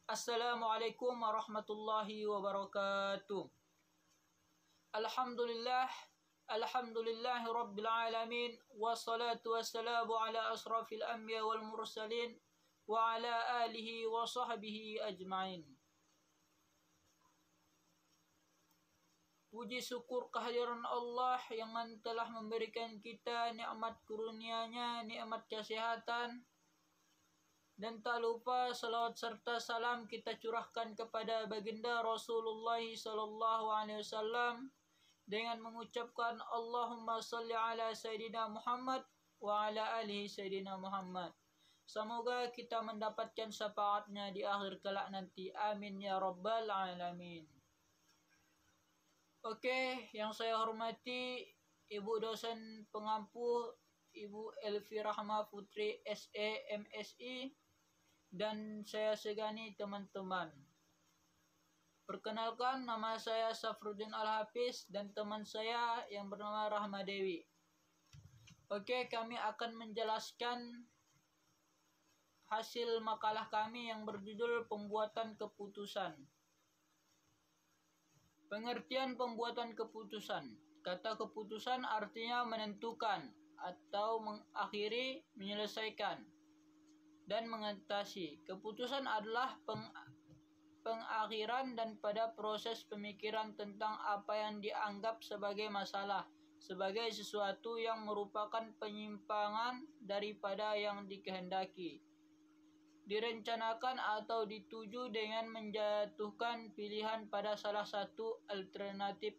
Assalamualaikum warahmatullahi wabarakatuh. Alhamdulillah, alhamdulillahi rabbil alamin, wassalatu wassalamu ala asrafil anbiya wal mursalin, wa ala alihi wa sahbihi ajma'in. Puji syukur kehadiran Allah yang telah memberikan kita nikmat kurnia-Nya, nikmat kesehatan. Dan tak lupa salawat serta salam kita curahkan kepada baginda Rasulullah sallallahu alaihi wasallam dengan mengucapkan Allahumma salli ala Sayyidina Muhammad wa ala alihi Sayyidina Muhammad. Semoga kita mendapatkan syafaatnya di akhir kelak nanti. Amin ya rabbal alamin. Oke, yang saya hormati Ibu dosen pengampu Ibu Elvi Rahma Putri SE MSI dan saya segani teman-teman. Perkenalkan, nama saya Safruddin Al-Hafiz dan teman saya yang bernama Rahma Dewi. Oke, kami akan menjelaskan hasil makalah kami yang berjudul Pembuatan Keputusan. Pengertian pembuatan keputusan. Kata keputusan artinya menentukan atau mengakhiri, menyelesaikan, dan mengatasi. Keputusan adalah pengakhiran dan pada proses pemikiran tentang apa yang dianggap sebagai masalah, sebagai sesuatu yang merupakan penyimpangan daripada yang dikehendaki, direncanakan atau dituju dengan menjatuhkan pilihan pada salah satu alternatif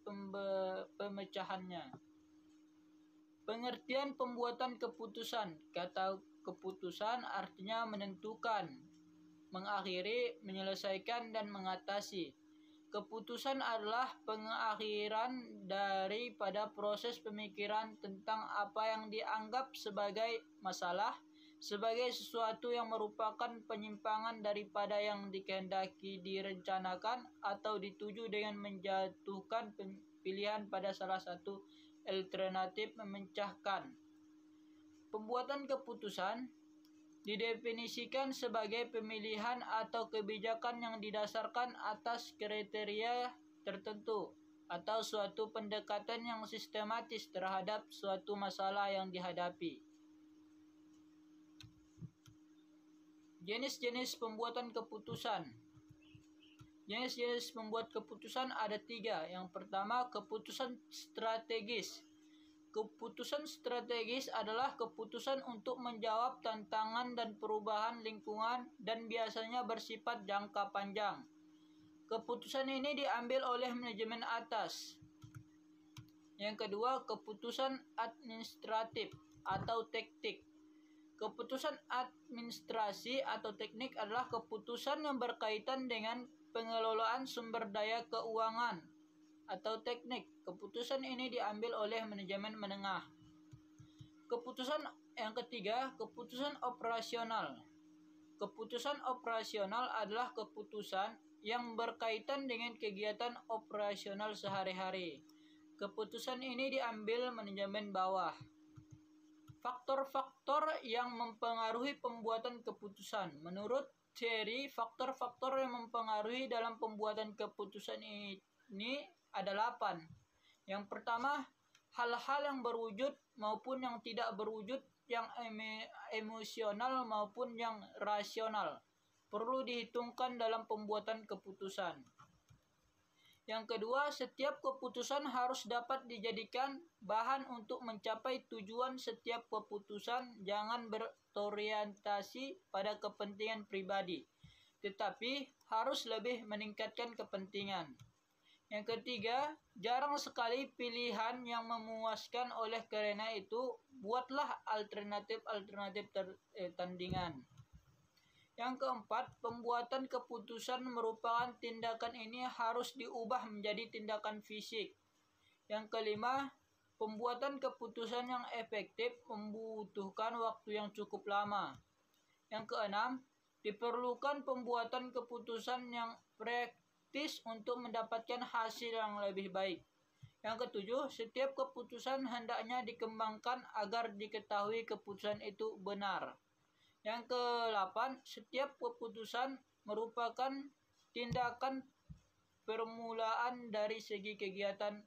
pemecahannya. Pengertian pembuatan keputusan. Kata keputusan artinya menentukan, mengakhiri, menyelesaikan, dan mengatasi. Keputusan adalah pengakhiran daripada proses pemikiran tentang apa yang dianggap sebagai masalah, sebagai sesuatu yang merupakan penyimpangan daripada yang dikehendaki, direncanakan, atau dituju dengan menjatuhkan pilihan pada salah satu alternatif memecahkan. Pembuatan keputusan didefinisikan sebagai pemilihan atau kebijakan yang didasarkan atas kriteria tertentu atau suatu pendekatan yang sistematis terhadap suatu masalah yang dihadapi. Jenis-jenis pembuatan keputusan. Jenis-jenis pembuat keputusan ada 3. Yang pertama, keputusan strategis. Keputusan strategis adalah keputusan untuk menjawab tantangan dan perubahan lingkungan dan biasanya bersifat jangka panjang. Keputusan ini diambil oleh manajemen atas. Yang kedua, keputusan administratif atau teknik. Keputusan administrasi atau teknik adalah keputusan yang berkaitan dengan pengelolaan sumber daya keuangan atau teknik. Keputusan ini diambil oleh manajemen menengah. Keputusan yang ketiga, keputusan operasional. Keputusan operasional adalah keputusan yang berkaitan dengan kegiatan operasional sehari-hari. Keputusan ini diambil manajemen bawah. Faktor-faktor yang mempengaruhi pembuatan keputusan. Menurut Thierry, faktor-faktor yang mempengaruhi dalam pembuatan keputusan ini ada 8. Yang pertama, hal-hal yang berwujud maupun yang tidak berwujud, yang emosional maupun yang rasional, perlu dihitungkan dalam pembuatan keputusan. Yang kedua, setiap keputusan harus dapat dijadikan bahan untuk mencapai tujuan. Setiap keputusan jangan berorientasi pada kepentingan pribadi, tetapi harus lebih meningkatkan kepentingan. Yang ketiga, jarang sekali pilihan yang memuaskan, oleh karena itu buatlah alternatif tandingan. Yang keempat, pembuatan keputusan merupakan tindakan ini harus diubah menjadi tindakan fisik. Yang kelima, pembuatan keputusan yang efektif membutuhkan waktu yang cukup lama. Yang keenam, diperlukan pembuatan keputusan yang praktis untuk mendapatkan hasil yang lebih baik. Yang ketujuh, setiap keputusan hendaknya dikembangkan agar diketahui keputusan itu benar. Yang ke-8, setiap keputusan merupakan tindakan permulaan dari segi kegiatan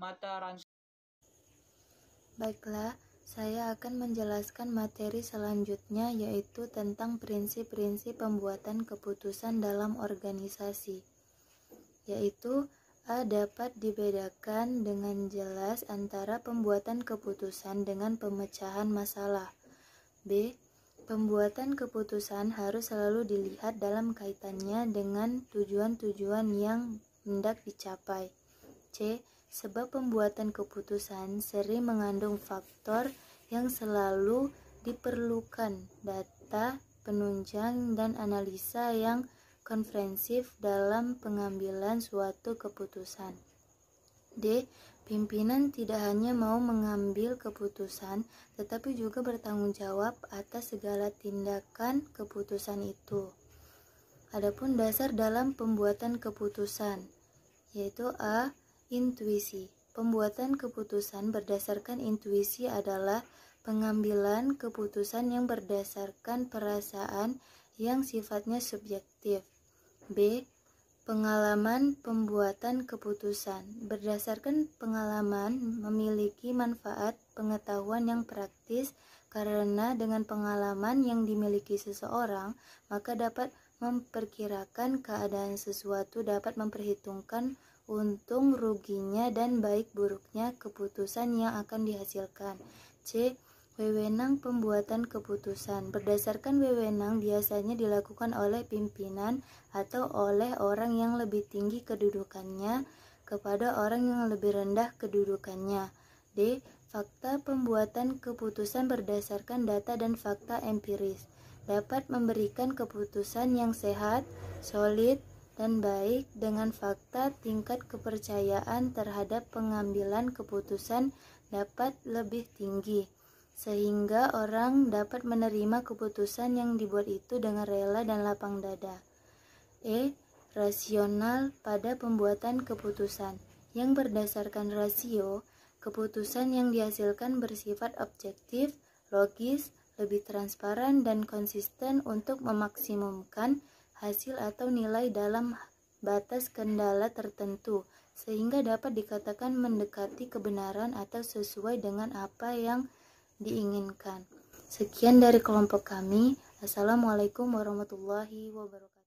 mata rantai. Baiklah, saya akan menjelaskan materi selanjutnya, yaitu tentang prinsip-prinsip pembuatan keputusan dalam organisasi. Yaitu A. Dapat dibedakan dengan jelas antara pembuatan keputusan dengan pemecahan masalah. B. Pembuatan keputusan harus selalu dilihat dalam kaitannya dengan tujuan-tujuan yang hendak dicapai. C. Sebab pembuatan keputusan sering mengandung faktor yang selalu diperlukan, data, penunjang, dan analisa yang komprehensif dalam pengambilan suatu keputusan. D. Pimpinan tidak hanya mau mengambil keputusan, tetapi juga bertanggung jawab atas segala tindakan keputusan itu. Adapun dasar dalam pembuatan keputusan, yaitu A. Intuisi. Pembuatan keputusan berdasarkan intuisi adalah pengambilan keputusan yang berdasarkan perasaan yang sifatnya subjektif. B. Pengalaman pembuatan keputusan. Berdasarkan pengalaman memiliki manfaat pengetahuan yang praktis, karena dengan pengalaman yang dimiliki seseorang, maka dapat memperkirakan keadaan sesuatu, dapat memperhitungkan untung ruginya dan baik buruknya keputusan yang akan dihasilkan. C. Wewenang pembuatan keputusan. Berdasarkan wewenang biasanya dilakukan oleh pimpinan atau oleh orang yang lebih tinggi kedudukannya kepada orang yang lebih rendah kedudukannya. D. Fakta pembuatan keputusan berdasarkan data dan fakta empiris. Dapat memberikan keputusan yang sehat, solid, dan baik dengan fakta. Tingkat kepercayaan terhadap pengambilan keputusan dapat lebih tinggi, sehingga orang dapat menerima keputusan yang dibuat itu dengan rela dan lapang dada. E. Rasional pada pembuatan keputusan. Yang berdasarkan rasio, keputusan yang dihasilkan bersifat objektif, logis, lebih transparan, dan konsisten untuk memaksimumkan hasil atau nilai dalam batas kendala tertentu, sehingga dapat dikatakan mendekati kebenaran atau sesuai dengan apa yang diinginkan. Sekian dari kelompok kami. Assalamualaikum warahmatullahi wabarakatuh.